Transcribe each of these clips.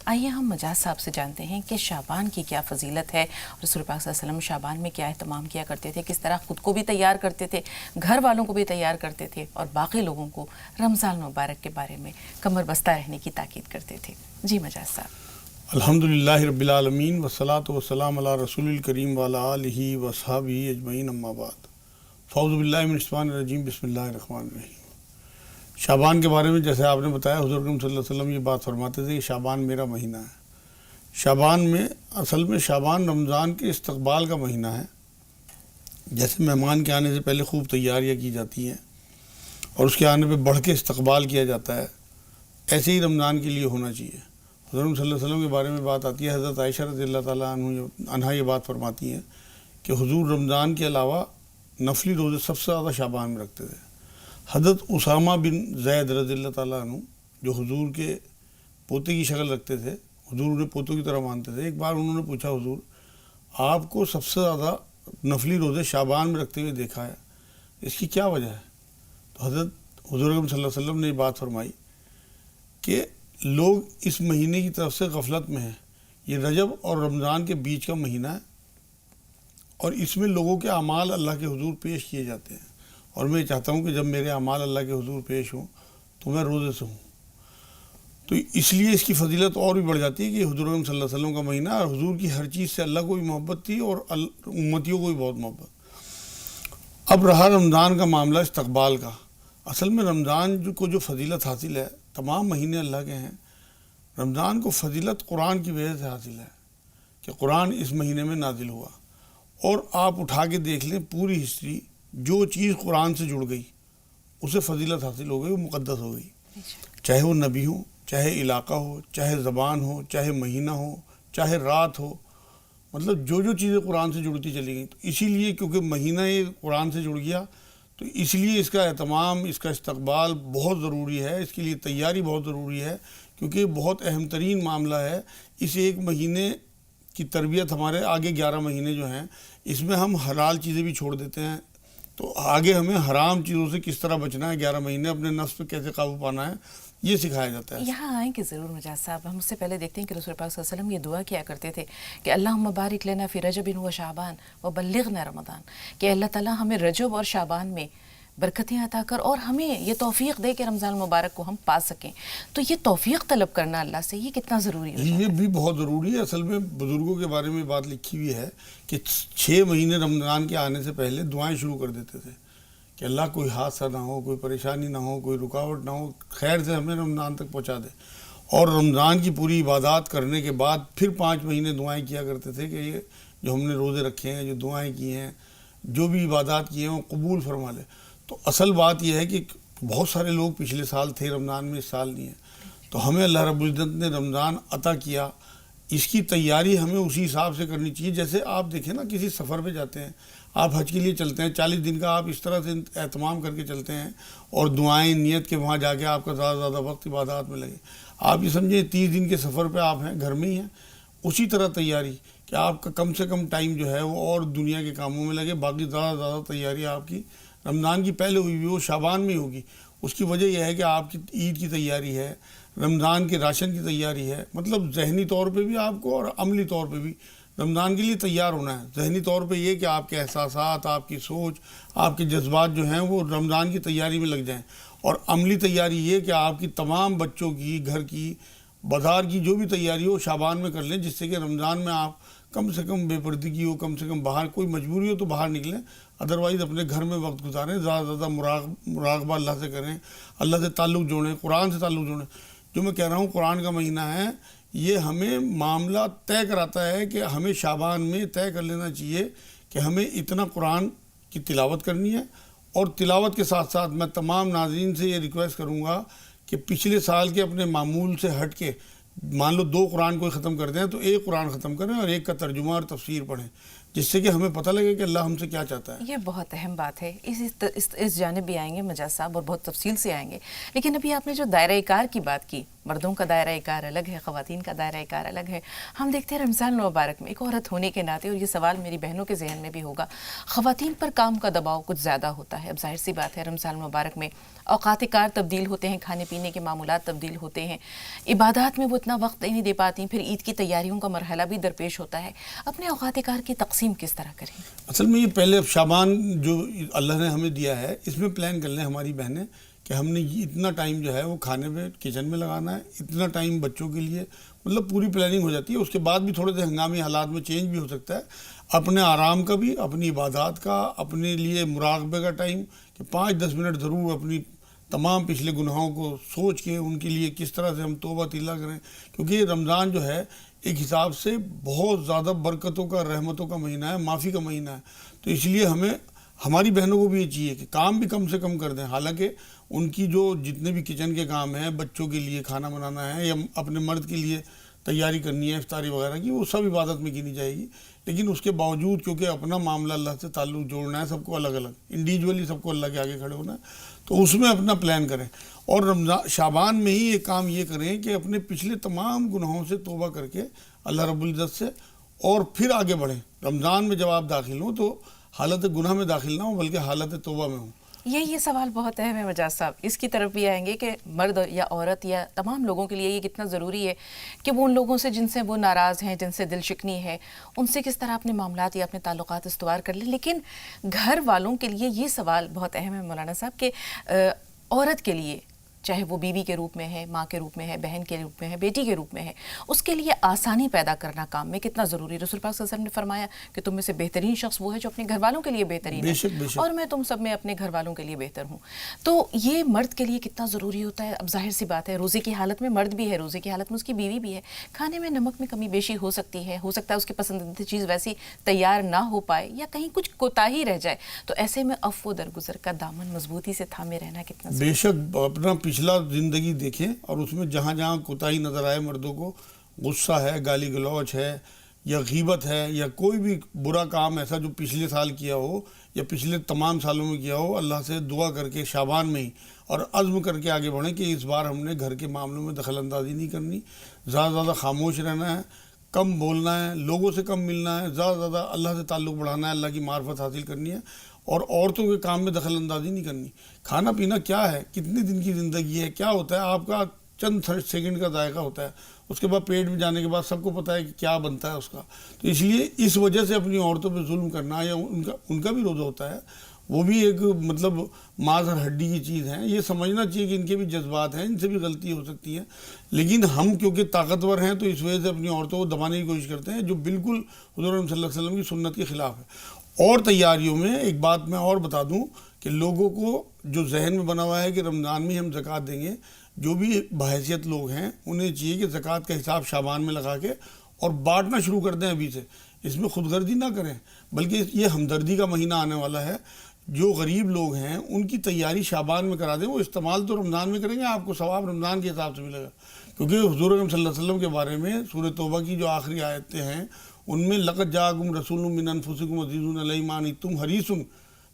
آئیے ہم مجاز صاحب سے جانتے ہیں کہ شعبان کی کیا فضیلت ہے، اور رسول پاک صلی اللہ علیہ وسلم شعبان میں کیا اہتمام کیا کرتے تھے، کس طرح خود کو بھی تیار کرتے تھے، گھر والوں کو بھی تیار کرتے تھے، اور باقی لوگوں کو رمضان مبارک کے بارے میں کمر بستہ رہنے کی تاکید کرتے تھے۔ جی مجاز صاحب۔ الحمدللہ رب العالمین والصلاة والسلام علی رسول الکریم وعلی آلہ وصحبہ اجمعین، اما بعد، فاعوذ باللہ من الشیطان الرجیم، بسم اللہ الرحمن الرحیم۔ شعبان کے بارے میں جیسے آپ نے بتایا، حضور اکرم صلی اللہ علیہ وسلم یہ بات فرماتے تھے کہ شعبان میرا مہینہ ہے۔ شعبان میں اصل میں شعبان رمضان کے استقبال کا مہینہ ہے۔ جیسے مہمان کے آنے سے پہلے خوب تیاریاں کی جاتی ہیں اور اس کے آنے پہ بڑھ کے استقبال کیا جاتا ہے، ایسے ہی رمضان کے لیے ہونا چاہیے۔ حضور صلی اللہ علیہ وسلم کے بارے میں بات آتی ہے، حضرت عائشہ رضی اللہ تعالیٰ عنہا یہ بات فرماتی ہیں کہ حضور رمضان کے علاوہ نفلی روزے سب سے زیادہ شعبان میں رکھتے تھے۔ حضرت اسامہ بن زید رضی اللہ تعالیٰ عنہ جو حضور کے پوتے کی شکل رکھتے تھے، حضور انہیں پوتوں کی طرح مانتے تھے، ایک بار انہوں نے پوچھا، حضور آپ کو سب سے زیادہ نفلی روزے شعبان میں رکھتے ہوئے دیکھا ہے، اس کی کیا وجہ ہے؟ تو حضرت حضور اکرم صلی اللہ علیہ وسلم نے یہ بات فرمائی کہ لوگ اس مہینے کی طرف سے غفلت میں ہیں۔ یہ رجب اور رمضان کے بیچ کا مہینہ ہے اور اس میں لوگوں کے اعمال اللہ کے حضور پیش کیے جاتے ہیں، اور میں چاہتا ہوں کہ جب میرے اعمال اللہ کے حضور پیش ہوں تو میں روزے سے ہوں۔ تو اس لیے اس کی فضیلت اور بھی بڑھ جاتی ہے کہ حضور صلی اللہ علیہ وسلم کا مہینہ، اور حضور کی ہر چیز سے اللہ کو بھی محبت تھی اور امتیوں کو بھی بہت محبت۔ اب رہا رمضان کا معاملہ استقبال کا۔ اصل میں رمضان کو جو فضیلت حاصل ہے، تمام مہینے اللہ کے ہیں، رمضان کو فضیلت قرآن کی وجہ سے حاصل ہے کہ قرآن اس مہینے میں نازل ہوا۔ اور آپ اٹھا کے دیکھ لیں پوری ہسٹری، جو چیز قرآن سے جڑ گئی اسے فضیلت حاصل ہو گئی، وہ مقدس ہو گئی، چاہے وہ نبی ہو، چاہے علاقہ ہو، چاہے زبان ہو، چاہے مہینہ ہو، چاہے رات ہو، مطلب جو چیزیں قرآن سے جڑتی چلی گئیں۔ تو اسی لیے کیونکہ مہینہ یہ قرآن سے جڑ گیا، تو اس لیے اس کا اہتمام، اس کا استقبال بہت ضروری ہے، اس کے لیے تیاری بہت ضروری ہے، کیونکہ یہ بہت اہم ترین معاملہ ہے۔ اس ایک مہینے کی تربیت، ہمارے آگے 11 مہینے جو ہیں اس میں ہم حلال چیزیں بھی چھوڑ دیتے ہیں، تو آگے ہمیں حرام چیزوں سے کس طرح بچنا ہے، 11 مہینے اپنے نفس پہ کیسے قابو پانا ہے، یہ سکھایا جاتا ہے۔ یہاں آئیں کہ ضرور مجاز صاحب، ہم اس سے پہلے دیکھتے ہیں کہ رسول پاک صلی اللہ علیہ وسلم یہ دعا کیا کرتے تھے کہ اللہم بارک لنا فی رجب و شعبان و بلغنا رمضان، کہ اللہ تعالیٰ ہمیں رجب اور شعبان میں برکتیں عطا کر اور ہمیں یہ توفیق دے کہ رمضان المبارک کو ہم پا سکیں۔ تو یہ توفیق طلب کرنا اللہ سے، یہ کتنا ضروری ہے؟ یہ بھی بہت ضروری ہے۔ اصل میں بزرگوں کے بارے میں بات لکھی ہوئی ہے کہ 6 مہینے رمضان کے آنے سے پہلے دعائیں شروع کر دیتے تھے کہ اللہ کوئی حادثہ نہ ہو، کوئی پریشانی نہ ہو، کوئی رکاوٹ نہ ہو، خیر سے ہمیں رمضان تک پہنچا دے۔ اور رمضان کی پوری عبادات کرنے کے بعد پھر 5 مہینے دعائیں کیا کرتے تھے کہ یہ جو ہم نے روزے رکھے ہیں، جو دعائیں کی ہیں، جو بھی عبادات کی ہیں وہ قبول فرما لے۔ تو اصل بات یہ ہے کہ بہت سارے لوگ پچھلے سال تھے رمضان میں، اس سال نہیں ہیں، تو ہمیں اللہ رب العزت نے رمضان عطا کیا، اس کی تیاری ہمیں اسی حساب سے کرنی چاہیے۔ جیسے آپ دیکھیں نا، کسی سفر پہ جاتے ہیں، آپ حج کے لیے چلتے ہیں، 40 دن کا آپ اس طرح سے اہتمام کر کے چلتے ہیں اور دعائیں نیت کے وہاں جا کے آپ کا زیادہ زیادہ وقت عبادات میں لگے۔ آپ یہ سمجھیں 30 دن کے سفر پہ آپ ہیں، گھر میں ہی ہیں، اسی طرح تیاری کہ آپ کا کم سے کم ٹائم جو ہے وہ اور دنیا کے کاموں میں لگے، باقی زیادہ زیادہ تیاری آپ کی رمضان کی پہلے ہوئی ہوئی وہ شعبان میں ہوگی۔ اس کی وجہ یہ ہے کہ آپ کی عید کی تیاری ہے، رمضان کے راشن کی تیاری ہے، مطلب ذہنی طور پہ بھی آپ کو اور عملی طور پہ بھی رمضان کے لیے تیار ہونا ہے۔ ذہنی طور پہ یہ کہ آپ کے احساسات، آپ کی سوچ، آپ کے جذبات جو ہیں وہ رمضان کی تیاری میں لگ جائیں، اور عملی تیاری یہ کہ آپ کی تمام بچوں کی، گھر کی، بازار کی جو بھی تیاری ہو شعبان میں کر لیں، جس سے کہ رمضان میں آپ کم سے کم بے پردگی ہو، کم سے کم باہر کوئی مجبوری ہو تو باہر نکلیں، ادروائز اپنے گھر میں وقت گزاریں، زیادہ سے زیادہ مراقبہ اللہ سے کریں، اللہ سے تعلق جوڑیں، قرآن سے تعلق جوڑیں۔ جو میں کہہ رہا ہوں قرآن کا مہینہ ہے، یہ ہمیں معاملہ طے کراتا ہے کہ ہمیں شعبان میں طے کر لینا چاہیے کہ ہمیں اتنا قرآن کی تلاوت کرنی ہے، اور تلاوت کے ساتھ ساتھ میں تمام ناظرین سے یہ ریکویسٹ کروں گا کہ پچھلے سال کے اپنے معمول سے ہٹ کے، مان لو 2 قرآن کوئی ختم کر دیں تو 1 قرآن ختم کریں اور 1 کا ترجمہ اور تفسیر پڑھیں۔ جس سے کہ ہمیں پتہ لگے کہ اللہ ہم سے کیا چاہتا ہے. یہ بہت اہم بات ہے. اس جانب بھی آئیں گے مجاز صاحب اور بہت تفصیل سے آئیں گے. لیکن ابھی آپ نے جو دائرہ کار کی بات کی، مردوں کا دائرہ کار الگ ہے، خواتین کا دائرہ کار الگ ہے. ہم دیکھتے ہیں رمضان المبارک میں ایک عورت ہونے کے ناطے، اور یہ سوال میری بہنوں کے ذہن میں بھی ہوگا، خواتین پر کام کا دباؤ کچھ زیادہ ہوتا ہے. اب ظاہر سی بات ہے رمضان المبارک میں اوقات کار تبدیل ہوتے ہیں، کھانے پینے کے معمولات تبدیل ہوتے ہیں، عبادات میں وہ اتنا وقت نہیں دے پاتی، پھر عید کی تیاریوں کا مرحلہ بھی درپیش ہوتا ہے. اپنے اوقات کار کی تقسیم کس طرح کریں؟ اصل میں یہ پہلے شعبان جو اللہ نے ہمیں دیا ہے اس میں پلان کر لیں ہماری بہنیں کہ ہم نے اتنا ٹائم جو ہے وہ کھانے پہ کچن میں لگانا ہے، اتنا ٹائم بچوں کے لیے، مطلب پوری پلاننگ ہو جاتی ہے. اس کے بعد بھی تھوڑے سے ہنگامی حالات میں چینج بھی ہو سکتا ہے. اپنے آرام کا بھی، اپنی عبادات کا، اپنے لیے مراقبے کا ٹائم کہ 5-10 منٹ ضرور اپنی تمام پچھلے گناہوں کو سوچ کے ان کے لیے کس طرح سے ہم توبہ طیلہ کریں. کیونکہ یہ رمضان جو ہے ایک حساب سے بہت زیادہ برکتوں کا، رحمتوں کا مہینہ ہے، معافی کا مہینہ ہے. تو اس لیے ہمیں، ہماری بہنوں کو بھی یہ چاہیے کہ کام بھی کم سے کم کر دیں. حالانکہ ان کی جو جتنے بھی کچن کے کام ہیں، بچوں کے لیے کھانا بنانا ہے یا اپنے مرد کے لیے تیاری کرنی ہے افطاری وغیرہ کی، وہ سب عبادت میں گنی جائے گی. لیکن اس کے باوجود کیونکہ اپنا معاملہ اللہ سے تعلق جوڑنا ہے، سب کو الگ الگ انڈیویجولی سب کو اللہ کے آگے کھڑے ہونا ہے، تو اس میں اپنا پلان کریں. اور رمضان شعبان میں ہی ایک کام یہ کریں کہ اپنے پچھلے تمام گناہوں سے توبہ کر کے اللہ رب العزت سے، اور پھر آگے بڑھیں. رمضان میں جب آپ داخل ہوں تو حالت گناہ میں داخل نہ ہوں بلکہ حالت توبہ میں ہوں. یہ سوال بہت اہم ہے مجاز صاحب. اس کی طرف بھی آئیں گے کہ مرد یا عورت یا تمام لوگوں کے لیے یہ کتنا ضروری ہے کہ وہ ان لوگوں سے جن سے وہ ناراض ہیں، جن سے دل شکنی ہے، ان سے کس طرح اپنے معاملات یا اپنے تعلقات استوار کر لیں. لیکن گھر والوں کے لیے یہ سوال بہت اہم ہے مولانا صاحب کہ عورت کے لیے، چاہے وہ بیوی کے روپ میں ہے، ماں کے روپ میں ہے، بہن کے روپ میں ہے، بیٹی کے روپ میں ہے، اس کے لیے آسانی پیدا کرنا کام میں کتنا ضروری. رسول پاک صلی اللہ علیہ وسلم نے فرمایا کہ تم میں سے بہترین شخص وہ ہے جو اپنے گھر والوں کے لیے بہترین ہے، اور میں تم سب میں اپنے گھر والوں کے لیے بہتر ہوں. تو یہ مرد کے لیے کتنا ضروری ہوتا ہے. اب ظاہر سی بات ہے روزے کی حالت میں مرد بھی ہے، روزے کی حالت میں اس کی بیوی بھی ہے. کھانے میں نمک میں کمی بیشی ہو سکتی ہے، ہو سکتا ہے اس کی پسندیدہ چیز ویسی تیار نہ ہو پائے یا کہیں کچھ کوتاہی رہ جائے. تو ایسے میں عفو درگزر کا دامن مضبوطی سے تھامے رہنا کتنا ضروری ہے. بے شک اپنا پچھلا زندگی دیکھیں اور اس میں جہاں جہاں کوتاہی نظر آئے مردوں کو، غصہ ہے، گالی گلوچ ہے یا غیبت ہے یا کوئی بھی برا کام ایسا جو پچھلے سال کیا ہو یا پچھلے تمام سالوں میں کیا ہو، اللہ سے دعا کر کے شعبان میں ہی اور عزم کر کے آگے بڑھیں کہ اس بار ہم نے گھر کے معاملوں میں دخل اندازی نہیں کرنی، زیادہ زیادہ خاموش رہنا ہے، کم بولنا ہے، لوگوں سے کم ملنا ہے، زیادہ زیادہ اللہ سے تعلق بڑھانا ہے، اللہ کی معرفت حاصل کرنی ہے، اور عورتوں کے کام میں دخل اندازی نہیں کرنی. کھانا پینا کیا ہے، کتنے دن کی زندگی ہے، کیا ہوتا ہے، آپ کا چند سیکنڈ کا ذائقہ ہوتا ہے، اس کے بعد پیٹ میں جانے کے بعد سب کو پتہ ہے کہ کیا بنتا ہے اس کا. تو اس لیے اس وجہ سے اپنی عورتوں پہ ظلم کرنا یا ان کا بھی روزہ ہوتا ہے، وہ بھی ایک مطلب ماذ اور ہڈی کی چیز ہے. یہ سمجھنا چاہیے کہ ان کے بھی جذبات ہیں، ان سے بھی غلطی ہو سکتی ہے. لیکن ہم کیونکہ طاقتور ہیں تو اس وجہ سے اپنی عورتوں کو دبانے کی کوشش کرتے ہیں، جو بالکل حضور صلی اللہ علیہ وسلم کی سنت کے خلاف ہے. اور تیاریوں میں ایک بات میں اور بتا دوں کہ لوگوں کو جو ذہن میں بنا ہوا ہے کہ رمضان میں ہم زکوٰۃ دیں گے، جو بھی بحیثیت لوگ ہیں انہیں چاہیے کہ زکوٰۃ کا حساب شعبان میں لگا کے اور بانٹنا شروع کر دیں ابھی سے. اس میں خود غرضی نہ کریں بلکہ یہ ہمدردی کا مہینہ آنے والا ہے. جو غریب لوگ ہیں ان کی تیاری شعبان میں کرا دیں، وہ استعمال تو رمضان میں کریں گے، آپ کو ثواب رمضان کے حساب سے ملے گا. کیونکہ حضور صلی اللہ علیہ وسلم کے بارے میں سورہ توبہ کی جو آخری آیتیں ہیں ان میں لقد جاءکم رسول من انفسکم عزیز علیہ ما عنتم حریص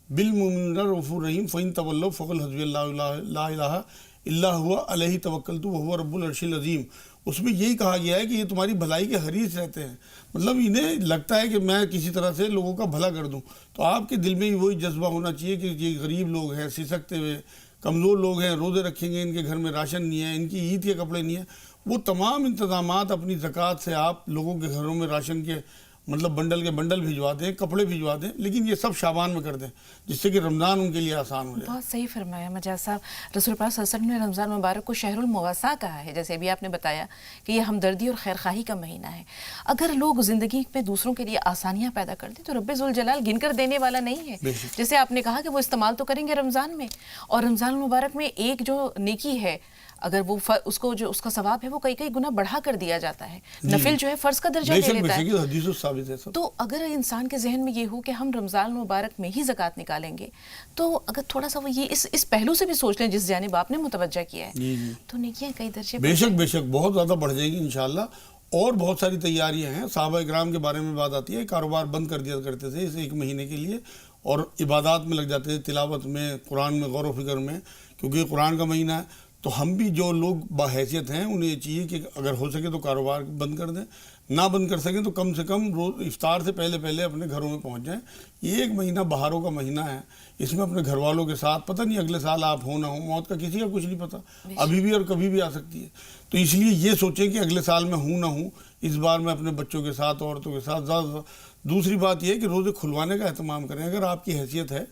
بالمؤمنین رؤوف رحیم فإن تولوا فقل حسبی اللہ لا الہ الا هو علیہ توکلت وهو رب العرش العظیم. اس میں یہی کہا گیا ہے کہ یہ تمہاری بھلائی کے حریص رہتے ہیں، مطلب انہیں لگتا ہے کہ میں کسی طرح سے لوگوں کا بھلا کر دوں. تو آپ کے دل میں وہی جذبہ ہونا چاہیے کہ یہ غریب لوگ ہیں، سسکتے ہوئے کمزور لوگ ہیں، روزے رکھیں گے، ان کے گھر میں راشن نہیں ہے، ان کی عید کے کپڑے نہیں ہیں. وہ تمام انتظامات اپنی زکوٰۃ سے آپ لوگوں کے گھروں میں راشن کے مطلب بنڈل کے بنڈل بھجوا دیں، کپڑے بھجوا دیں، لیکن یہ سب شعبان میں کر دیں جس سے کہ رمضان ان کے لیے آسان ہو جائے. بہت صحیح فرمایا مجاز صاحب. رسول پاک صلی اللہ علیہ وسلم نے رمضان مبارک کو شہر المواساہ کہا ہے، جیسے ابھی آپ نے بتایا کہ یہ ہمدردی اور خیرخواہی کا مہینہ ہے. اگر لوگ زندگی میں دوسروں کے لیے آسانیاں پیدا کر دیں تو رب ذوالجلال گن کر دینے والا نہیں ہے. جیسے آپ نے کہا کہ وہ استعمال تو کریں گے رمضان میں، اور رمضان المبارک میں ایک جو نیکی ہے اگر وہ اس کو جو اس کا ثواب ہے وہ کئی گنا بڑھا کر دیا جاتا ہے، نفل جو ہے فرض کا درجہ لے لیتا ہے. تو اگر انسان کے ذہن میں یہ ہو کہ ہم رمضان مبارک میں ہی زکوٰۃ نکالیں گے، تو اگر تھوڑا سا وہ یہ اس پہلو سے بھی سوچ لیں جس جانب آپ نے متوجہ کیا ہے، تو نیکیاں کئی درجے بے شک بہت زیادہ بڑھ جائے گی انشاءاللہ. اور بہت ساری تیاریاں ہیں. صحابہ اکرام کے بارے میں بات آتی ہے، کاروبار بند کر دیا کرتے تھے اس 1 مہینے کے لیے اور عبادات میں لگ جاتے تھے، تلاوت میں، قرآن میں غور و فکر میں، کیونکہ یہ قرآن کا مہینہ ہے. تو ہم بھی جو لوگ باحیثیت ہیں انہیں یہ چاہیے کہ اگر ہو سکے تو کاروبار بند کر دیں، نہ بند کر سکیں تو کم سے کم روز افطار سے پہلے اپنے گھروں میں پہنچ جائیں. یہ 1 مہینہ بہاروں کا مہینہ ہے، اس میں اپنے گھر والوں کے ساتھ، پتہ نہیں اگلے سال آپ ہو نہ ہو، موت کا کسی کا کچھ نہیں پتہ، ابھی بھی اور کبھی بھی آ سکتی ہے. تو اس لیے یہ سوچیں کہ اگلے سال میں ہوں نہ ہوں، اس بار میں اپنے بچوں کے ساتھ، عورتوں کے ساتھ زیادہ. دوسری بات یہ ہے کہ روزے کھلوانے کا اہتمام کریں. اگر آپ کی حیثیت ہے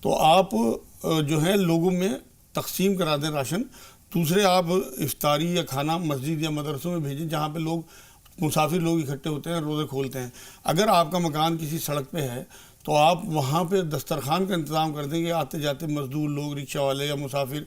تو آپ جو ہے لوگوں میں تقسیم کرا دیں راشن. دوسرے آپ افطاری یا کھانا مسجد یا مدرسوں میں بھیجیں جہاں پہ لوگ مسافر لوگ اکٹھے ہوتے ہیں، روزے کھولتے ہیں. اگر آپ کا مکان کسی سڑک پہ ہے تو آپ وہاں پہ دسترخوان کا انتظام کر دیں کہ آتے جاتے مزدور لوگ، رکشہ والے یا مسافر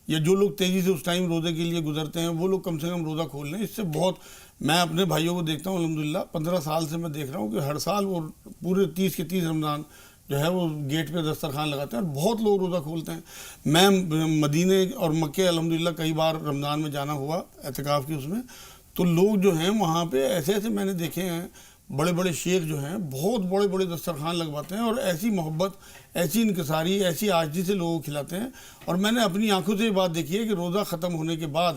یا جو لوگ تیزی سے اس ٹائم روزے کے لیے گزرتے ہیں وہ لوگ کم سے کم روزہ کھول لیں. اس سے بہت، میں اپنے بھائیوں کو دیکھتا ہوں الحمدللہ 15 سال سے میں دیکھ رہا ہوں کہ ہر سال وہ پورے 30 کے 30 رمضان جو ہے وہ گیٹ پہ دسترخوان لگاتے ہیں اور بہت لوگ روزہ کھولتے ہیں. میں مدینے اور مکے الحمدللہ کئی بار رمضان میں جانا ہوا اعتکاف کی اس میں، تو لوگ جو ہیں وہاں پہ ایسے میں نے دیکھے ہیں، بڑے بڑے شیخ جو ہیں بہت بڑے بڑے دسترخوان لگواتے ہیں اور ایسی محبت، ایسی انکساری، ایسی عاجزی سے لوگوں کو کھلاتے ہیں. اور میں نے اپنی آنکھوں سے یہ بات دیکھی ہے کہ روزہ ختم ہونے کے بعد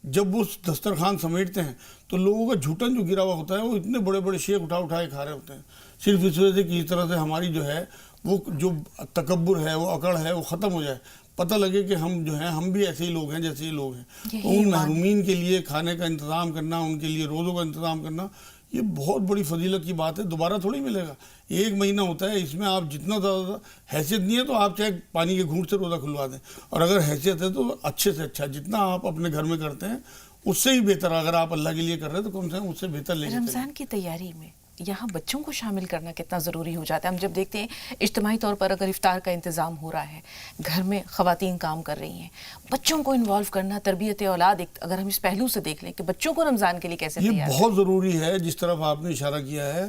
جب وہ دسترخوان سمیٹتے ہیں تو لوگوں کا جھوٹن جو گرا ہوا ہوتا ہے وہ اتنے بڑے بڑے شیخ اٹھا کے کھا رہے ہوتے ہیں، صرف اس وجہ سے کہ اس طرح سے ہماری جو ہے وہ جو تکبر ہے، وہ اکڑ ہے، وہ ختم ہو جائے، پتہ لگے کہ ہم جو ہیں ہم بھی ایسے ہی لوگ ہیں جیسے یہ لوگ ہیں. تو ان محرومین کے لیے کھانے کا انتظام کرنا، ان کے لیے روزوں کا انتظام کرنا، یہ بہت بڑی فضیلت کی بات ہے. دوبارہ تھوڑی ملے گا. 1 مہینہ ہوتا ہے، اس میں آپ جتنا زیادہ حیثیت نہیں ہے تو آپ چاہے پانی کے گھونٹ سے روزہ کھلوا دیں، اور اگر حیثیت ہے تو اچھے سے اچھا جتنا آپ اپنے گھر میں کرتے ہیں اس سے ہی بہتر. اگر آپ اللہ کے لیے کر رہے ہیں تو کم سے کم اس سے بہتر لے کے چلیں. رمضان کی تیاری میں یہاں بچوں کو شامل کرنا کتنا ضروری ہو جاتا ہے. ہم جب دیکھتے ہیں اجتماعی طور پر اگر افطار کا انتظام ہو رہا ہے، گھر میں خواتین کام کر رہی ہیں، بچوں کو انوالو کرنا، تربیت اولاد، اگر ہم اس پہلو سے دیکھ لیں کہ بچوں کو رمضان کے لیے کیسے تیار یہ بہت ضروری ہے. جس طرف آپ نے اشارہ کیا ہے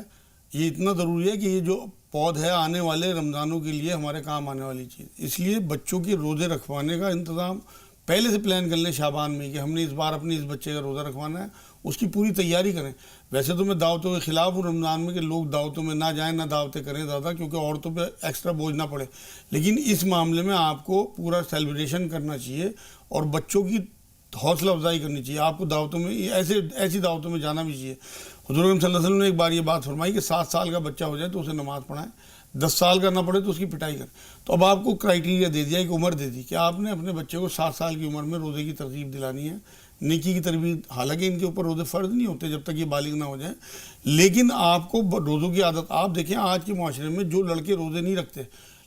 یہ اتنا ضروری ہے کہ یہ جو پود ہے آنے والے رمضانوں کے لیے ہمارے کام آنے والی چیز. اس لیے بچوں کے روزے رکھوانے کا انتظام پہلے سے پلان کر لیں شعبان میں کہ ہم نے اس بار اپنے اس بچے کا روزہ رکھوانا ہے، اس کی پوری تیاری کریں. ویسے تو میں دعوتوں کے خلاف ہوں رمضان میں کہ لوگ دعوتوں میں نہ جائیں، نہ دعوتیں کریں زیادہ، کیونکہ عورتوں پہ ایکسٹرا بوجھ نہ پڑے. لیکن اس معاملے میں آپ کو پورا سیلیبریشن کرنا چاہیے اور بچوں کی حوصلہ افزائی کرنی چاہیے. آپ کو دعوتوں میں ایسی دعوتوں میں جانا بھی چاہیے. حضور اکرم صلی اللہ علیہ وسلم نے ایک بار یہ بات فرمائی کہ 7 سال کا بچہ ہو جائے تو اسے نماز پڑھائیں، 10 سال کا نہ پڑھے تو اس کی پٹائی کریں. تو اب آپ کو کرائیٹیریا دے دیا، ایک عمر دے دی کہ آپ نے اپنے بچے کو 7 سال کی عمر میں روزے کی ترغیب دلانی ہے، نیکی کی تربیت. حالانکہ ان کے اوپر روزے فرض نہیں ہوتے جب تک یہ بالغ نہ ہو جائیں، لیکن آپ کو روزوں کی عادت. آپ دیکھیں آج کے معاشرے میں جو لڑکے روزے نہیں رکھتے،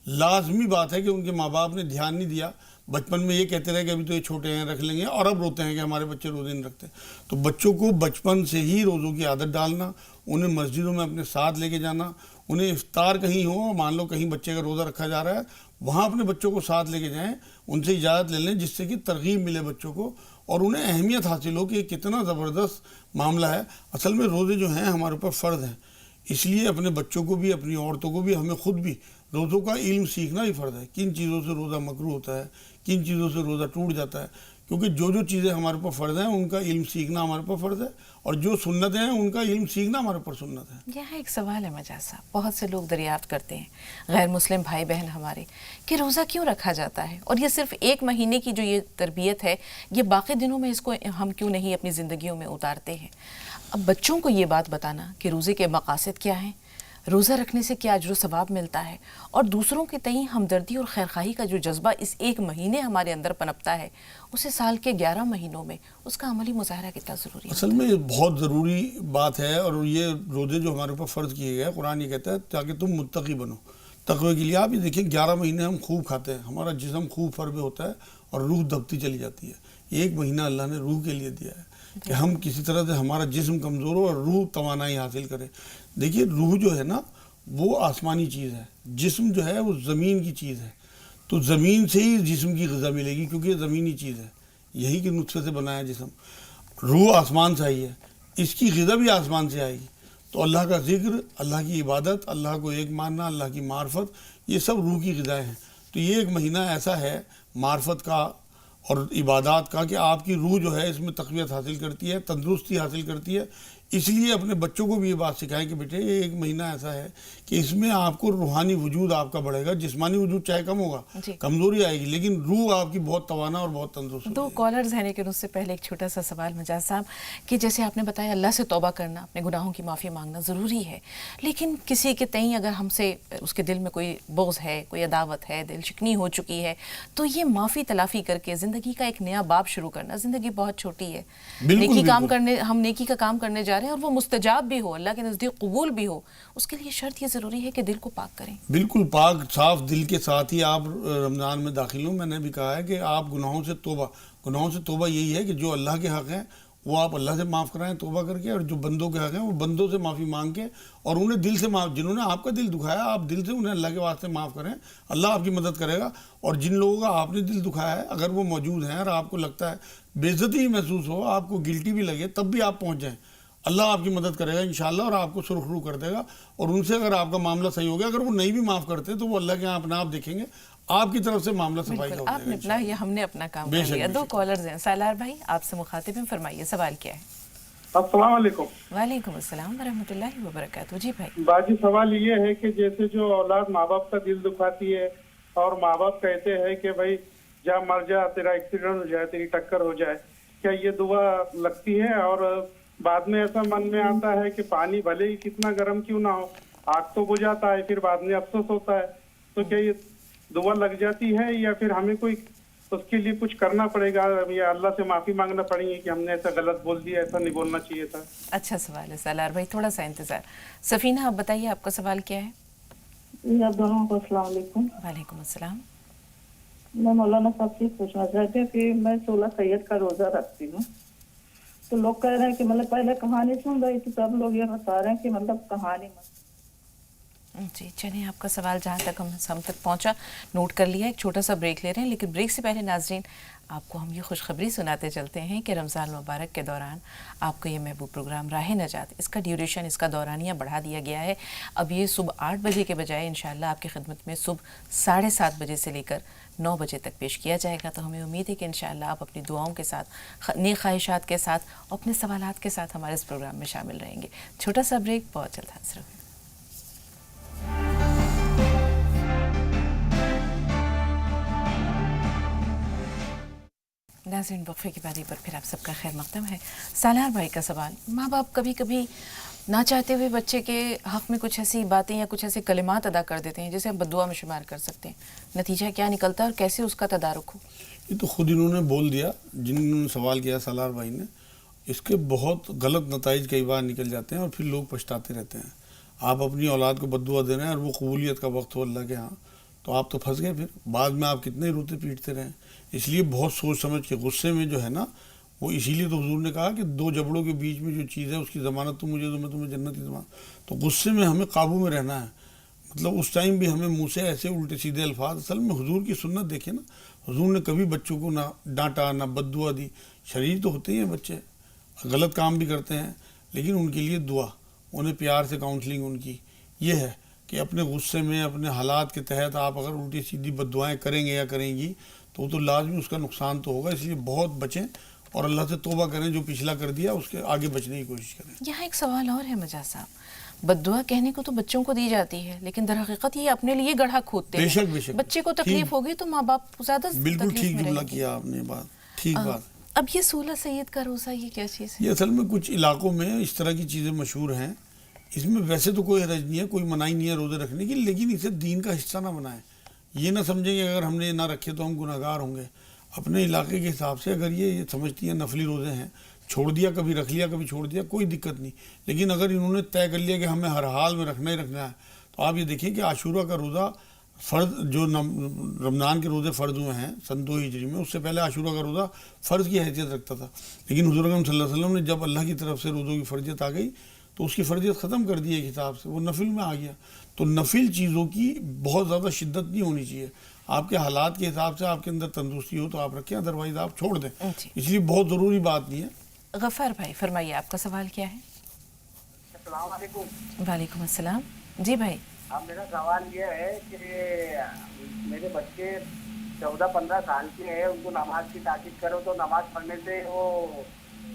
لازمی بات ہے کہ ان کے ماں باپ نے دھیان نہیں دیا، بچپن میں یہ کہتے رہے کہ ابھی تو یہ چھوٹے ہیں رکھ لیں گے، اور اب روتے ہیں کہ ہمارے بچے روزے نہیں رکھتے. تو بچوں کو بچپن سے ہی روزوں کی عادت ڈالنا، انہیں مسجدوں میں اپنے ساتھ لے کے جانا، انہیں افطار کہیں ہو، مان لو کہیں بچے کا روزہ رکھا جا رہا ہے، وہاں اپنے بچوں کو ساتھ لے کے جائیں، ان سے اجازت لے لیں جس سے کہ ترغیب ملے بچوں کو اور انہیں اہمیت حاصل ہو کہ یہ کتنا زبردست معاملہ ہے. اصل میں روزے جو ہیں ہمارے اوپر فرض ہیں، اس لیے اپنے بچوں کو بھی، اپنی عورتوں کو بھی، ہمیں خود بھی روزوں کا علم سیکھنا ہی فرض ہے. کن چیزوں سے روزہ مکروہ ہوتا ہے، کن چیزوں سے روزہ ٹوٹ جاتا ہے، کیونکہ جو چیزیں ہمارے اوپر فرض ہیں ان کا علم سیکھنا ہمارے اوپر فرض ہے، اور جو سنتیں ہیں ان کا علم سیکھنا ہمارے اوپر سنت ہے. یہاں ایک سوال ہے مجاز صاحب، بہت سے لوگ دریافت کرتے ہیں غیر مسلم بھائی بہن ہمارے کہ روزہ کیوں رکھا جاتا ہے، اور یہ صرف 1 مہینے کی جو یہ تربیت ہے یہ باقی دنوں میں اس کو ہم کیوں نہیں اپنی زندگیوں میں اتارتے ہیں. اب بچوں کو یہ بات بتانا کہ روزے کے مقاصد کیا ہیں، روزہ رکھنے سے کیا اجر و ثواب ملتا ہے، اور دوسروں کے تئیں ہمدردی اور خیرخواہی کا جو جذبہ اس 1 مہینے ہمارے اندر پنپتا ہے، اسے سال کے 11 مہینوں میں اس کا عملی مظاہرہ کتنا ضروری ہے. اصل میں یہ بہت ضروری بات ہے، اور یہ روزے جو ہمارے اوپر فرض کیے گئے، قرآن یہ کہتا ہے تاکہ تم متقی بنو. تقوی کے لیے آپ یہ دیکھیں 11 مہینے ہم خوب کھاتے ہیں، ہمارا جسم خوب فربے ہوتا ہے اور روح دبتی چلی جاتی ہے. 1 مہینہ اللہ نے روح کے لیے دیا ہے کہ ہم کسی طرح سے ہمارا جسم کمزور ہو اور روح توانائی حاصل کرے. دیکھیے روح جو ہے نا وہ آسمانی چیز ہے، جسم جو ہے وہ زمین کی چیز ہے. تو زمین سے ہی جسم کی غذا ملے گی کیونکہ یہ زمینی چیز ہے، یہی کہ نطفے سے بنا ہے جسم. روح آسمان سے آئی ہے، اس کی غذا بھی آسمان سے آئے گی. تو اللہ کا ذکر، اللہ کی عبادت، اللہ کو ایک ماننا، اللہ کی معرفت، یہ سب روح کی غذائیں ہیں. تو یہ 1 مہینہ ایسا ہے معرفت کا اور عبادات کا کہ آپ کی روح جو ہے اس میں تقویت حاصل کرتی ہے، تندرستی حاصل کرتی ہے. اس لیے اپنے بچوں کو بھی یہ بات سکھائیں کہ بیٹے یہ ایک مہینہ ایسا ہے کہ اس میں آپ کو روحانی وجود آپ کا بڑھے گا، جسمانی وجود چاہے کم ہوگا، جی۔ کمزوری آئے گی، لیکن روح آپ کی بہت توانا اور بہت تندرست دو ہوگی۔ کالرز ہیں، لیکن اس سے پہلے ایک چھوٹا سا سوال مجاز صاحب، کہ جیسے آپ نے بتایا اللہ سے توبہ کرنا، اپنے گناہوں کی معافی مانگنا ضروری ہے، لیکن کسی کے تئیں اگر ہم سے اس کے دل میں کوئی بغض ہے، کوئی عداوت ہے، دل شکنی ہو چکی ہے، تو یہ معافی تلافی کر کے زندگی کا ایک نیا باب شروع کرنا، زندگی بہت چھوٹی ہے، نیکی کام کرنے، ہم نیکی کا کام کرنے جا رہے ہیں اور وہ مستجاب بھی ہو، اللہ کے نزدیک قبول بھی ہو، اس کے لیے شرط یہ ضروری ہے کہ دل کو پاک کریں۔ بالکل پاک صاف دل کے ساتھ ہی آپ رمضان میں داخل ہوں۔ میں نے بھی کہا ہے کہ آپ گناہوں سے توبہ یہی ہے کہ جو اللہ کے حق ہیں وہ آپ اللہ سے معاف کرائیں توبہ کر کے، اور جو بندوں کے حق ہیں وہ بندوں سے معافی مانگ کے، اور انہیں دل سے معاف، جنہوں نے آپ کا دل دکھایا آپ دل سے انہیں اللہ کے واسطے معاف کریں، اللہ آپ کی مدد کرے گا۔ اور جن لوگوں کا آپ نے دل دکھایا ہے اگر وہ موجود ہیں اور آپ کو لگتا ہے بے عزتی ہی محسوس ہو، آپ کو گلٹی بھی لگے، تب بھی آپ پہنچ جائیں، اللہ آپ کی مدد کرے گا انشاءاللہ، اور آپ کو سرخرو کر دے گا۔ اور ان سے اگر آپ کا معاملہ صحیح ہو گیا، اگر وہ نہیں بھی معاف کرتے تو وہ اللہ کے یہاں اپنا آپ دیکھیں گے، آپ کی طرف سے معاملہ صفائی کا ہو آپ جائے نے گا۔ اپنا یا ہم نے اپنا کام بے کر شک، لیا۔ بے دو شک۔ کالرز ہیں، سالار بھائی آپ سے مخاطب ہیں، فرمائیے سوال کیا ہے؟ السلام علیکم۔ وعلیکم السلام ورحمۃ اللہ وبرکاتہ۔ جی بھائی۔ باجی سوال یہ ہے کہ جیسے جو اولاد ماں باپ کا دل دکھاتی ہے اور ماں باپ کہتے ہیں کہ بھائی جا مر جا، تیرا ایکسیڈنٹ ہو جائے، تیری ٹکر ہو جائے، کیا یہ دعا لگتی ہے؟ اور بعد میں ایسا من میں آتا ہے کہ پانی بھلے ہی کتنا گرم کیوں نہ ہو، آگ تو بجھاتا ہے، پھر بعد میں افسوس ہوتا ہے، تو کیا یہ دعا لگ جاتی ہے یا پھر ہمیں کوئی اس کے لیے کچھ کرنا پڑے گا یا اللہ سے معافی مانگنا پڑے گی کہ ہم نے ایسا غلط بول دیا، ایسا نہیں بولنا چاہیے تھا؟ اچھا سوال ہے سالار بھائی، تھوڑا سا انتظار۔ سفینہ آپ بتائیے آپ کا سوال کیا ہے؟ جی آپ دونوں کو السلام علیکم۔ وعلیکم السلام۔ میں مولانا صاحب سے پوچھنا چاہتی ہوں کہ میں 16 سید کا روزہ رکھتی ہوں، تو لوگ کہہ رہے ہیں کہ مطلب پہلے کہانی سن رہی تھی، سب لوگ یہ بتا رہے ہیں کہ مطلب کہانی جی چلیے، آپ کا سوال جہاں تک ہم تک پہنچا نوٹ کر لیا۔ ایک چھوٹا سا بریک لے رہے ہیں، لیکن بریک سے پہلے ناظرین آپ کو ہم یہ خوشخبری سناتے چلتے ہیں کہ رمضان مبارک کے دوران آپ کو یہ محبوب پروگرام راہ نجات، اس کا ڈیوریشن، اس کا دورانیہ بڑھا دیا گیا ہے۔ اب یہ صبح 8 بجے کے بجائے انشاءاللہ آپ کی خدمت میں صبح 7:30 بجے سے لے کر 9 بجے تک پیش کیا جائے گا۔ تو ہمیں امید ہے کہ انشاءاللہ آپ اپنی دعاؤں کے ساتھ، نیک خواہشات کے ساتھ، اپنے سوالات کے ساتھ ہمارے اس پروگرام میں شامل رہیں گے۔ چھوٹا سا بریک، بہت جلد حاضر ہوگا۔ ناظرین وقفے کے بعد ایک بار پھر آپ سب کا خیر مقدم ہے۔ سالار بھائی کا سوال، ماں باپ کبھی کبھی نہ چاہتے ہوئے بچے کے حق میں کچھ ایسی باتیں یا کچھ ایسے کلمات ادا کر دیتے ہیں جسے ہم بددعا میں شمار کر سکتے ہیں، نتیجہ کیا نکلتا ہے اور کیسے اس کا تدارک ہو؟ یہ تو خود انہوں نے بول دیا، جنہوں نے سوال کیا سالار بھائی نے، اس کے بہت غلط نتائج کئی بار نکل جاتے ہیں اور پھر لوگ پچھتاتے رہتے ہیں۔ آپ اپنی اولاد کو بددعا دے رہے ہیں اور وہ قبولیت کا وقت ہو اللہ کے ہاں، تو آپ تو پھنس گئے، پھر بعد میں آپ کتنے روتے پیٹتے رہیں۔ اس لیے بہت سوچ سمجھ کے، غصے میں جو ہے نا، وہ اسی لیے تو حضور نے کہا کہ 2 جبڑوں کے بیچ میں جو چیز ہے اس کی ضمانت تو مجھے دو، میں تمہیں جنت کی ضمانت۔ تو غصے میں ہمیں قابو میں رہنا ہے، مطلب اس ٹائم بھی ہمیں منہ سے ایسے الٹے سیدھے الفاظ، اصل میں حضور کی سنت دیکھیں نا، حضور نے کبھی بچوں کو نہ ڈانٹا نہ بددعا دی۔ شریر تو ہوتے ہی ہیں بچے، غلط کام بھی کرتے ہیں، لیکن ان کے لیے دعا، انہیں پیار سے کاؤنسلنگ ان کی یہ ہے کہ اپنے غصے میں، اپنے حالات کے تحت آپ اگر الٹی سیدھی بددعائیں کریں گے یا کریں گی تو وہ تو لازمی اس کا نقصان تو ہوگا۔ اس لیے بہت بچیں اور اللہ سے توبہ کریں، جو پچھلا کر دیا اس کے آگے بچنے کی کوشش کریں۔ یہاں ایک سوال اور ہے مجاز صاحب، بددعا کہنے کو تو بچوں کو دی جاتی ہے، لیکن در حقیقت یہ اپنے لیے گڑھا کھودتے بے ہیں۔ شک، بے شک، بچے کو تکلیف ہوگی تو ماں باپ زیادہ بالکل تکلیف ٹھیک میں جملہ رہیں گے۔ کیا آپ نے، بات ٹھیک بات۔ اب یہ 16 سید کا روزہ یہ کیا چیز ہے؟ یہ اصل میں کچھ علاقوں میں اس طرح کی چیزیں مشہور ہیں، اس میں ویسے تو کوئی حرج نہیں ہے، کوئی منائی نہیں ہے روزے رکھنے کی، لیکن اسے دین کا حصہ نہ بنائیں۔ یہ نہ سمجھیں کہ اگر ہم نے نہ رکھے تو ہم گناہ گار ہوں گے۔ اپنے علاقے کے حساب سے اگر یہ سمجھتی ہیں نفلی روزے ہیں، چھوڑ دیا، کبھی رکھ لیا کبھی چھوڑ دیا، کوئی دقت نہیں، لیکن اگر انہوں نے طے کر لیا کہ ہمیں ہر حال میں رکھنا ہی رکھنا ہے، تو آپ یہ دیکھیں کہ عاشورہ کا روزہ فرض، جو رمضان کے روزے فرض ہوئے ہیں سن 2 ہجری میں، اس سے پہلے عاشورہ کا روزہ فرض کی حیثیت رکھتا تھا، لیکن حضور اکرم صلی اللہ علیہ وسلم نے جب اللہ کی طرف سے روزوں کی فرضیت آ گئی تو اس کی فرضیت ختم کر دی ایک حساب سے، وہ نفل میں آ گیا۔ تو نفل چیزوں کی بہت زیادہ شدت نہیں ہونی چاہیے، آپ کے حالات کے حساب سے آپ کے اندر تندرستی ہو تو آپ رکھیں، ادروائز آپ چھوڑ دیں، اس لیے بہت ضروری بات نہیں ہے۔ غفار بھائی فرمائیے آپ کا سوال کیا ہے؟ السلام علیکم۔ وعلیکم السلام۔ جی بھائی۔ اب میرا سوال یہ ہے کہ میرے بچے 14-15 سال کے ہیں، ان کو نماز کی تاکید کرو تو نماز پڑھنے سے وہ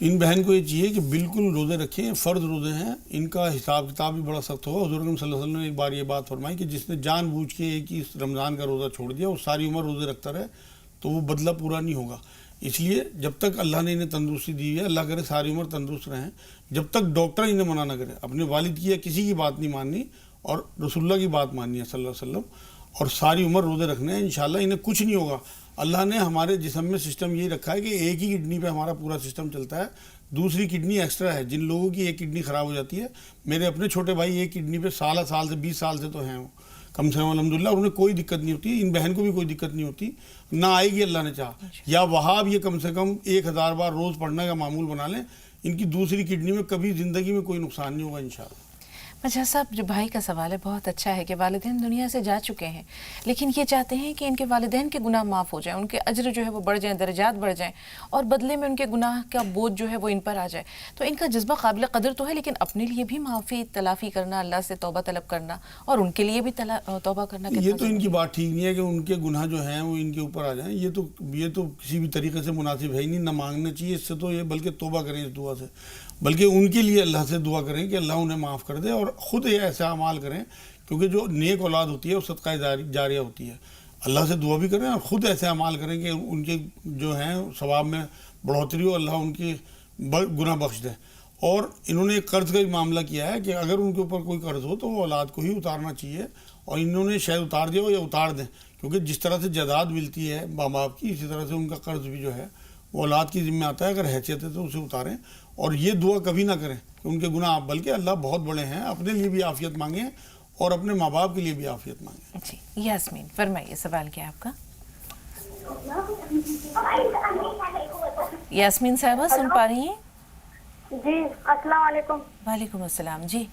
ان بہن کو یہ چاہیے کہ بالکل روزے رکھیں، فرض روزے ہیں، ان کا حساب کتاب بھی بڑا سخت ہوگا۔ حضور اکرم صلی اللہ علیہ وسلم نے ایک بار یہ بات فرمائی کہ جس نے جان بوجھ کے ایک ہی رمضان کا روزہ چھوڑ دیا وہ ساری عمر روزے رکھتا رہے تو وہ بدلہ پورا نہیں ہوگا۔ اس لیے جب تک اللہ نے انہیں تندرستی دی ہے، اللہ کرے ساری عمر تندرست رہیں، جب تک ڈاکٹر انہیں منع نہ کرے، اپنے والد کی یا کسی کی بات نہیں ماننی اور رسول اللہ کی بات ماننی ہے صلی اللہ علیہ وسلم، اور ساری عمر روزے رکھنے ہیں، انشاءاللہ انہیں کچھ نہیں ہوگا۔ اللہ نے ہمارے جسم میں سسٹم یہ رکھا ہے کہ ایک ہی کڈنی پہ ہمارا پورا سسٹم چلتا ہے، دوسری کڈنی ایکسٹرا ہے۔ جن لوگوں کی ایک کڈنی خراب ہو جاتی ہے، میرے اپنے چھوٹے بھائی ایک کڈنی پہ سال سے 20 سال سے تو ہیں وہ کم سے کم الحمدللہ، انہیں کوئی دقت نہیں ہوتی، ان بہن کو بھی کوئی دقت نہیں ہوتی، نہ آئے گی اللہ نے چاہا۔ یا وہاب یہ کم سے کم 1000 بار روز پڑھنے کا معمول بنا لیں، ان کی دوسری کڈنی میں کبھی زندگی میں کوئی نقصان نہیں ہوگا انشاءاللہ۔ مجھا صاحب جو بھائی کا سوال ہے بہت اچھا ہے کہ والدین دنیا سے جا چکے ہیں لیکن یہ چاہتے ہیں کہ ان کے والدین کے گناہ معاف ہو جائیں، ان کے اجر جو ہے وہ بڑھ جائیں، درجات بڑھ جائیں، اور بدلے میں ان کے گناہ کا بوجھ جو ہے وہ ان پر آ جائے۔ تو ان کا جذبہ قابل قدر تو ہے، لیکن اپنے لیے بھی معافی تلافی کرنا، اللہ سے توبہ طلب کرنا اور ان کے لیے بھی توبہ کرنا یہ تو ان کی بات ٹھیک نہیں ہے کہ ان کے گناہ جو ہیں وہ ان کے اوپر آ جائیں، یہ تو کسی بھی طریقے سے مناسب ہے ہی نہیں، نہ مانگنا چاہیے اس سے، تو یہ بلکہ توبہ کریں اس دعا سے، بلکہ ان کے لیے اللہ سے دعا کریں کہ اللہ انہیں معاف کر دے، اور خود یہ ایسا اعمال کریں، کیونکہ جو نیک اولاد ہوتی ہے وہ صدقہ جاریہ ہوتی ہے۔ اللہ سے دعا بھی کریں اور خود ایسے اعمال کریں کہ ان کے جو ہیں ثواب میں بڑھوتری ہو، اللہ ان کے گناہ بخش دے۔ اور انہوں نے ایک قرض کا بھی معاملہ کیا ہے کہ اگر ان کے اوپر کوئی قرض ہو تو وہ اولاد کو ہی اتارنا چاہیے، اور انہوں نے شاید اتار دیا ہو یا اتار دیں، کیونکہ جس طرح سے جائیداد ملتی ہے ماں باپ کی، اسی طرح سے ان کا قرض بھی جو ہے وہ اولاد کی ذمہ آتا ہے، اگر حیثیت ہے تو اسے اتاریں، اور یہ دعا کبھی نہ کریں کہ ان کے گناہ، بلکہ اللہ بہت بڑے ہیں، اپنے لیے بھی عافیت مانگیں اور اپنے ماں باپ کے لیے بھی عافیت مانگیں۔ جی یاسمین فرمائیے، سوال کیا آپ کا؟ یاسمین صاحبہ سن پا رہی ہیں؟ جی السلام علیکم۔ وعلیکم السلام۔ جی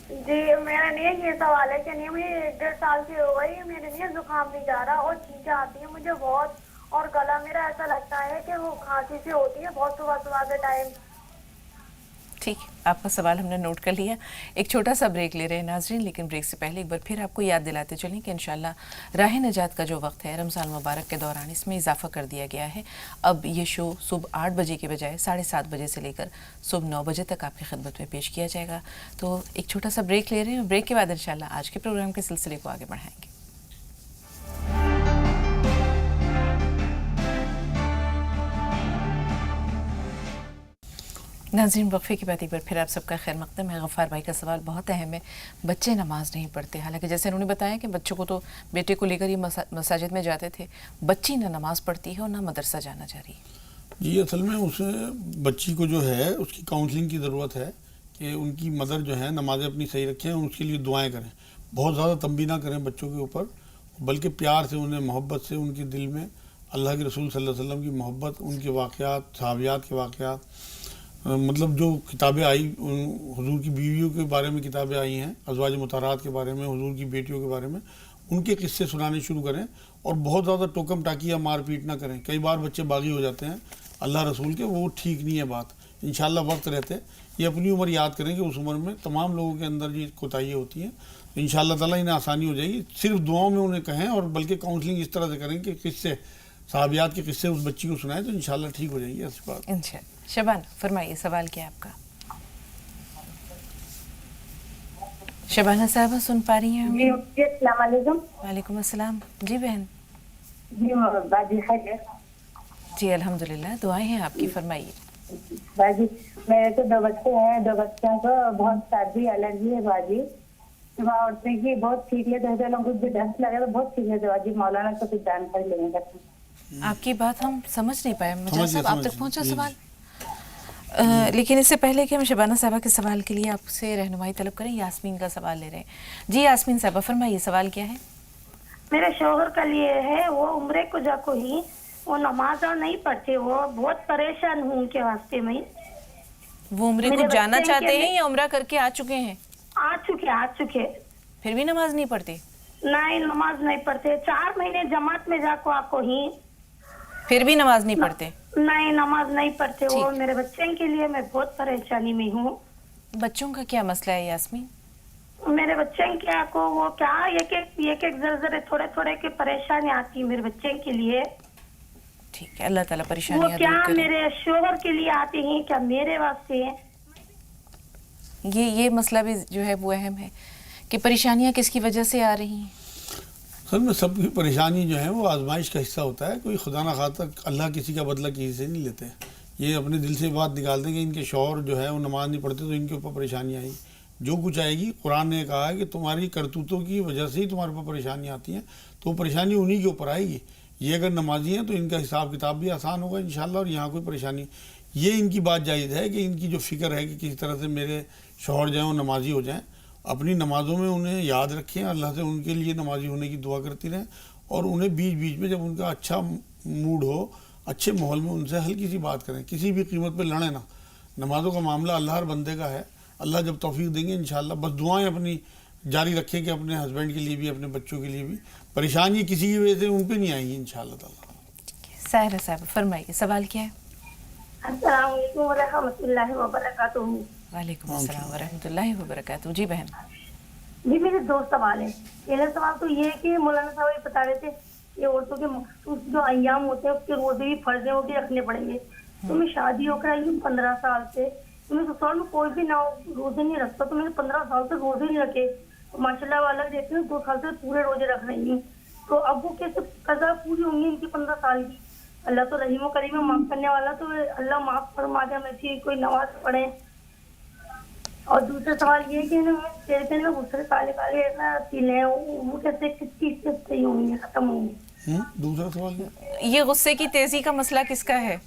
جی میرا نہیں یہ سوال ہے کہ نہیں مجھے 1.5 سال سے ہو گئی، میرے لیے زکام نہیں جا رہا اور چھینکیں آتی ہیں مجھے بہت، اور گلا میرا ایسا لگتا ہے کہ وہ کھانسی سے ہوتی ہے بہت صبح کے ٹائم۔ ٹھیک، آپ کا سوال ہم نے نوٹ کر لیا۔ ایک چھوٹا سا بریک لے رہے ہیں ناظرین، لیکن بریک سے پہلے ایک بار پھر آپ کو یاد دلاتے چلیں کہ انشاءاللہ راہ نجات کا جو وقت ہے رمضان مبارک کے دوران اس میں اضافہ کر دیا گیا ہے۔ اب یہ شو صبح 8 بجے کے بجائے 7:30 بجے سے لے کر صبح 9 بجے تک آپ کی خدمت میں پیش کیا جائے گا۔ تو ایک چھوٹا سا بریک لے رہے ہیں، بریک کے بعد انشاءاللہ آج کے پروگرام کے سلسلے کو آگے بڑھائیں گے۔ ناظرین وقفے کی بات ایک بار پھر آپ سب کا خیر مقدم ہے۔ غفار بھائی کا سوال بہت اہم ہے، بچے نماز نہیں پڑھتے، حالانکہ جیسے انہوں نے بتایا کہ بچوں کو تو بیٹے کو لے کر یہ مساجد میں جاتے تھے، بچی نہ نماز پڑھتی ہے اور نہ مدرسہ جانا چاہ رہی ہے۔ جی اصل میں اسے بچی کو جو ہے اس کی کاؤنسلنگ کی ضرورت ہے کہ ان کی مدر جو ہے نمازیں اپنی صحیح رکھیں اور اس کے لیے دعائیں کریں، بہت زیادہ تنبیہ نہ کریں بچوں کے اوپر، بلکہ پیار سے انہیں محبت سے ان کے دل میں اللہ کے رسول صلی اللہ علیہ وسلم کی محبت، ان کے واقعات، صحابیات کے واقعات، مطلب جو کتابیں آئی حضور کی بیویوں کے بارے میں کتابیں آئی ہیں، ازواج مطہرات کے بارے میں، حضور کی بیٹیوں کے بارے میں، ان کے قصے سنانے شروع کریں، اور بہت زیادہ ٹوکم ٹاکی یا مار پیٹ نہ کریں۔ کئی بار بچے باغی ہو جاتے ہیں اللہ رسول کے، وہ ٹھیک نہیں ہے بات۔ انشاءاللہ وقت رہتے یہ اپنی عمر یاد کریں کہ اس عمر میں تمام لوگوں کے اندر یہ کوتاہیاں ہوتی ہیں، تو انشاءاللہ تعالیٰ انہیں آسانی ہو جائے گی۔ صرف دعاؤں میں انہیں کہیں، اور بلکہ کاؤنسلنگ اس طرح سے کریں کہ قصے، صحابیات کے قصے اس بچی کو سنائیں، تو انشاءاللہ ٹھیک ہو جائے گی ایسی بات۔ انشاءاللہ۔ شبان فرمائیے، سوال کیا آپ کا؟ شبانہ صاحبہ سن پا رہی ہیں؟ جی السلام علیکم۔ وعلیکم السلام۔ جی بہن۔ جی باجی خیر؟ جی الحمدللہ، دعائیں ہیں آپ کی، فرمائیے۔ باجی میرے تو 2 بچے ہیں، 2 بچوں کو بہت سردی الرجی ہے باجی، صبح اٹھنے کی بہت چیخنے رہتے ہیں، کچھ بھی ڈس لگے تو بہت چیخنے تھے باجی، مولانا سے کچھ جانکاری لیں گے۔ آپ کی بات ہم سمجھ نہیں پائے، مجھے صاحب آپ تک پہنچا سوال؟ لیکن اس سے پہلے کہ ہم شبانہ صاحبہ کے سوال کے لیے آپ سے رہنمائی طلب کریں، یاسمین کا سوال لے رہے ہیں۔ جی یاسمین صاحبہ فرمائیے، سوال کیا ہے؟ میرے شوہر کا لیے ہے، وہ عمرے کو جا کو ہی وہ نماز نہیں پڑھتے، وہ بہت پریشان ہوں ان کے واسطے میں۔ وہ عمرے کو جانا چاہتے ہیں یا عمرہ کر کے آ چکے ہیں؟ آ چکے پھر بھی نماز نہیں پڑھتے؟ نہیں نماز نہیں پڑھتے، 4 مہینے جماعت میں جا کو آپ کو ہی پھر بھی نماز نہیں پڑھتے؟ نہیں نماز نہیں پڑھتے وہ۔ میرے بچے کے لیے میں بہت پریشانی میں ہوں۔ بچوں کا کیا مسئلہ ہے یاسمین؟ میرے بچے کیا کو وہ کیا ایک ایک زلزلے تھوڑے تھوڑے کے پریشانی آتی ہے میرے بچے کے لیے۔ ٹھیک ہے, اللہ تعالیٰ وہ پریشانیاں کیا دور کرے. میرے شوہر کے لیے آتے ہیں کیا میرے واسطے ہیں؟ یہ مسئلہ بھی جو ہے وہ اہم ہے کہ پریشانیاں کس کی وجہ سے آ رہی ہیں. اصل میں سب کی پریشانی جو ہے وہ آزمائش کا حصہ ہوتا ہے. کوئی خدا نہ خواستہ اللہ کسی کا بدلہ کسی سے نہیں لیتے. یہ اپنے دل سے بات نکالتے ہیں کہ ان کے شوہر جو ہے وہ نماز نہیں پڑھتے تو ان کے اوپر پریشانی آئی. جو کچھ آئے گی قرآن نے کہا ہے کہ تمہاری کرتوتوں کی وجہ سے ہی تمہارے اوپر پریشانیاں آتی ہیں, تو وہ پریشانی انہی کے اوپر آئے گی. یہ اگر نمازی ہیں تو ان کا حساب کتاب بھی آسان ہوگا انشاءاللہ, اور یہاں کوئی پریشانی. یہ ان کی بات جائز ہے کہ ان کی جو فکر ہے کہ کسی طرح سے میرے شوہر جو ہیں وہ نمازی ہو جائیں. اپنی نمازوں میں انہیں یاد رکھیں, اللہ سے ان کے لیے نمازی ہونے کی دعا کرتی رہیں, اور انہیں بیچ بیچ میں جب ان کا اچھا موڈ ہو, اچھے ماحول میں ان سے ہلکی سی بات کریں. کسی بھی قیمت پہ لڑیں نہ. نمازوں کا معاملہ اللہ ہر بندے کا ہے. اللہ جب توفیق دیں گے انشاءاللہ. بس دعائیں اپنی جاری رکھیں کہ اپنے ہسبینڈ کے لیے بھی, اپنے بچوں کے لیے بھی. پریشانی کسی کی وجہ سے ان پہ نہیں آئیں گی انشاءاللہ تعالیٰ. سائرہ صاحب فرمائیے, سوال کیا ہے؟ السلام علیکم ورحمۃ اللہ وبرکاتہ. وعلیکم السلام ورحمۃ اللہ وبرکاتہ. جی بہن. جی میرے دو سوال ہیں. پہلا سوال تو یہ ہے کہ مولانا صاحب یہ بتا رہے تھے کہ عورتوں کے مخصوص جو ایام ہوتے ہیں اس کے روزے بھی فرض ہیں, وہ بھی رکھنے پڑیں گے. تو میں شادی ہو کر آئی ہوں 15 سال سے, تو میں سسرال میں کوئی بھی نہ روزے نہیں رکھتا, تو میں نے 15 سال سے روزے نہیں رکھے. ماشاء اللہ والا دیکھتے ہیں 2 سال سے پورے روزے رکھ رہی ہوں. تو اب وہ کیسے قضا پوری ہوں گی ان کی 15 سال کی؟ اللہ تو رحیم و کریم ہے, معاف کرنے والا, تو اللہ معاف فرما دے, ہم ایسی کوئی نماز پڑھیں. اور دوسرا سوال یہ ہے کہ چہرے پہ غصے کالے کالے تیل ہیں, وہ کیسے کس چیز سے صحیح ہوں گے, ختم ہوں گے؟ دوسرا سوال کیا؟ یہ غصے کی تیزی کا مسئلہ کس کا ہے؟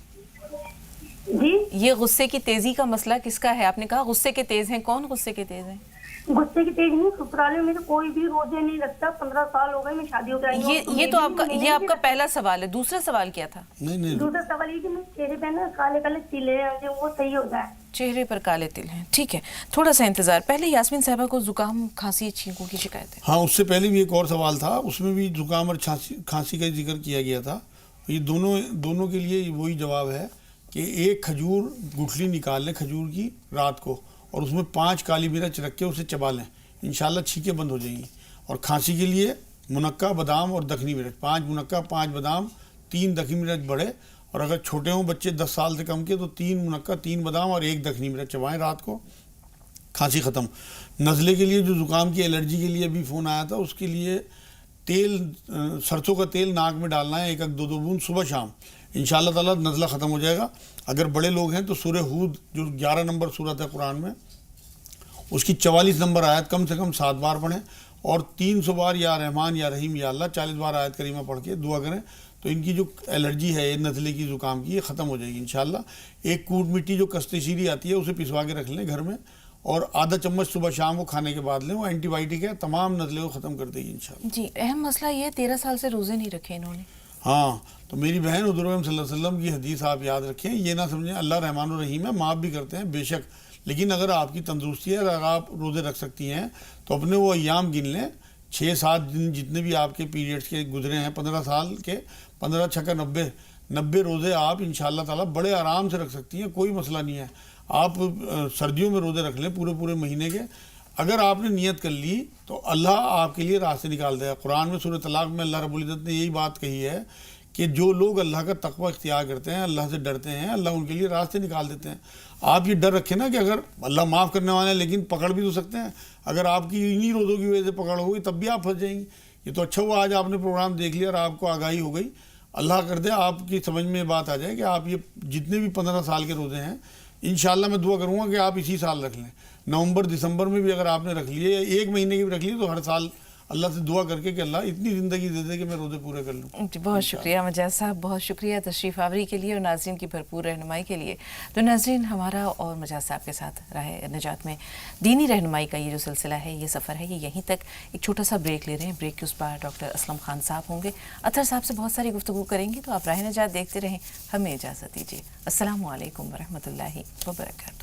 جی یہ غصے کی تیزی کا مسئلہ کس کا ہے؟ آپ نے کہا غصے کے تیز ہیں, کون غصے کے تیز ہیں؟ غصے کی تیز نہیں, سسرال میں میرے کوئی بھی روزے نہیں رکھتا. 15 سال ہو گئے میں شادی ہو کرائی. یہ تو آپ کا پہلا سوال ہے. دوسرا سوال کیا تھا؟ دوسرا سوال یہ کہ میرے چہرے پہ نا کالے کالے تیلے ہیں, وہ صحیح ہو جائے. چہرے پر کالے تل ہیں, ٹھیک ہے, تھوڑا سا انتظار. پہلے یاسمین صاحبہ کو زکام کھانسی چھینکوں کی شکایت ہے. ہاں, اس سے پہلے بھی ایک اور سوال تھا, اس میں بھی زکام اور کھانسی کا ذکر کیا گیا تھا. یہ دونوں کے لیے وہی جواب ہے کہ ایک کھجور گٹھلی نکال لیں کھجور کی رات کو, اور اس میں 5 کالی مرچ رکھ کے اسے چبا لیں, انشاءاللہ چھینکیں بند ہو جائیں گی. اور کھانسی کے لیے منقع بادام اور دکنی مرچ, 5 منقع 5 بادام 3 دکنی مرچ بڑے, اور اگر چھوٹے ہوں بچے 10 سال سے کم کے تو 3 منقع 3 بادام اور 1 دکنی مرچ چبائیں رات کو, کھانسی ختم. نزلے کے لیے جو زکام کی الرجی کے لیے بھی فون آیا تھا, اس کے لیے تیل سرسوں کا تیل ناک میں ڈالنا ہے 1-2 بوند صبح شام, انشاءاللہ تعالیٰ نزلہ ختم ہو جائے گا. اگر بڑے لوگ ہیں تو سورہ ہود جو 11 نمبر سورت ہے قرآن میں, اس کی 44 نمبر آیت کم سے کم 7 بار پڑھیں, اور 300 بار یا رحمان یا رحیم یا اللہ 40 بار آیت کریمہ پڑھ کے دعا کریں, تو ان کی جو الرجی ہے نزلے کی زکام کی, یہ ختم ہو جائے گی انشاءاللہ. ایک کوٹ مٹی جو کستے شیری آتی ہے اسے پسوا کے رکھ لیں گھر میں, اور آدھا چمچ صبح شام کو کھانے کے بعد لیں, وہ اینٹی بائیوٹک ہے, تمام نزلے کو ختم کر دے گی انشاءاللہ. جی, اہم مسئلہ یہ 13 سال سے روزے نہیں رکھے انہوں نے. ہاں, تو میری بہن حضور صلی اللہ علیہ وسلم کی حدیث آپ یاد رکھیں, یہ نہ سمجھیں اللہ رحمان الرحیم ہے, معاف بھی کرتے ہیں بے شک, لیکن اگر آپ کی تندرستی ہے, اگر آپ روزے رکھ سکتی ہیں تو اپنے وہ ایام گن لیں, 6-7 دن جتنے بھی آپ کے پیریڈز کے گزرے ہیں 15 سال کے, 15 چھکا 90 روزے آپ انشاءاللہ تعالیٰ بڑے آرام سے رکھ سکتی ہیں, کوئی مسئلہ نہیں ہے. آپ سردیوں میں روزے رکھ لیں پورے مہینے کے, اگر آپ نے نیت کر لی تو اللہ آپ کے لیے راستے نکال دے گا. قرآن میں سورہ طلاق میں اللہ رب العزت نے یہی بات کہی ہے کہ جو لوگ اللہ کا تقوی اختیار کرتے ہیں, اللہ سے ڈرتے ہیں, اللہ ان کے لیے راستے نکال دیتے ہیں. آپ یہ ڈر رکھیں نا کہ اگر اللہ معاف کرنے والے ہیں لیکن پکڑ بھی تو سکتے ہیں, اگر آپ کی انہی روزوں کی وجہ سے پکڑ ہو گئی تب بھی آپ پھنس جائیں گی. یہ تو اچھا ہوا آج آپ نے پروگرام دیکھ لیا اور آپ کو آگاہی ہو گئی. اللہ کر دے آپ کی سمجھ میں بات آ جائے کہ آپ یہ جتنے بھی 15 سال کے روزے ہیں انشاءاللہ میں دعا کروں گا کہ آپ اسی سال رکھ لیں. نومبر دسمبر میں بھی اگر آپ نے رکھ لیے یا 1 مہینے کی بھی رکھ لی تو ہر سال اللہ سے دعا کر کے کہ اللہ اتنی زندگی دے دے کہ میں روزے پورے کر لوں. جی, بہت شکریہ مجاز صاحب, بہت شکریہ تشریف آوری کے لیے اور ناظرین کی بھرپور رہنمائی کے لیے. تو ناظرین, ہمارا اور مجاز صاحب کے ساتھ راہ نجات میں دینی رہنمائی کا یہ جو سلسلہ ہے, یہ سفر ہے, یہ یہیں تک. ایک چھوٹا سا بریک لے رہے ہیں, بریک کے اس پر ڈاکٹر اسلم خان صاحب ہوں گے, اطہر صاحب سے بہت ساری گفتگو کریں گے. تو آپ راہ نجات دیکھتے رہیں, ہمیں اجازت دیجیے. السلام علیکم ورحمۃ اللہ وبرکاتہ.